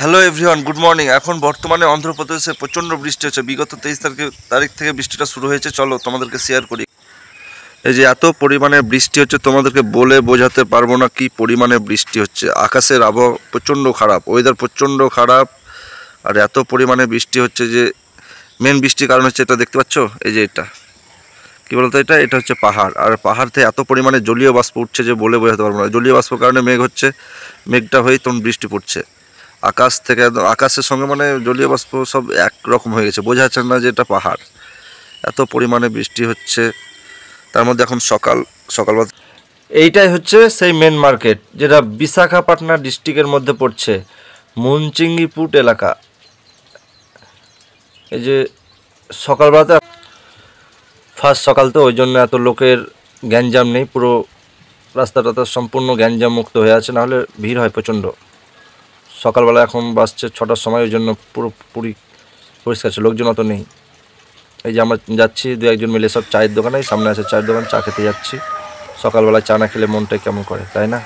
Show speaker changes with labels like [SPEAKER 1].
[SPEAKER 1] Hello everyone, good morning. এখন বর্তমানে অন্ধ্রপ্রদেশে প্রচণ্ড বৃষ্টি হচ্ছে। বিগত 23 তারিখ থেকে বৃষ্টিটা শুরু হয়েছে। চলো তোমাদেরকে শেয়ার করি। এই যে এত পরিমাণে বৃষ্টি হচ্ছে, তোমাদেরকে বলে বোঝাতে পারবো না কি পরিমাণে বৃষ্টি হচ্ছে। আকাশের আবহাওয়া প্রচণ্ড খারাপ, ওয়েদার প্রচণ্ড খারাপ, আর এত পরিমাণে বৃষ্টি হচ্ছে যে মেন বৃষ্টির কারণ হচ্ছে এটা দেখতে পাচ্ছ। এই যে এটা কী বলতো, এটা হচ্ছে পাহাড়, আর পাহাড় থেকে এত পরিমাণে জলীয় বাষ্প উঠছে যে বলে বোঝাতে পারবো না। জলীয় বাষ্পর কারণে মেঘ হচ্ছে, মেঘটা হয়েই তখন বৃষ্টি পড়ছে। আকাশ থেকে একদম আকাশের সঙ্গে মানে জলীয় বাষ্প সব একরকম হয়ে গেছে, বোঝা যাচ্ছে না যে এটা পাহাড়। এত পরিমাণে বৃষ্টি হচ্ছে। তার মধ্যে এখন সকালবেলা এইটাই হচ্ছে সেই মেন মার্কেট, যেটা বিশাখাপাটনা ডিস্ট্রিক্টের মধ্যে পড়ছে, মুনচিঙ্গিপুট এলাকা। এই যে সকালবেলাতে ফার্স্ট সকাল তো, ওই জন্য এত লোকের গ্যাঞ্জাম নেই, পুরো রাস্তাটা সম্পূর্ণ গ্যাঞ্জাম মুক্ত হয়ে আছে, নাহলে ভিড় হয় প্রচণ্ড। সকালবেলা এখন বাসছে 6টার সময়, ওই জন্য পুরোপুরি পরিষ্কার আছে, লোকজন অত নেই। এই যে আমরা যাচ্ছি দু একজন মিলে, সব চায়ের দোকানে, সামনে আছে চায়ের দোকান, চা খেতে যাচ্ছি। সকালবেলা চা না খেলে মনটা কেমন করে, তাই না?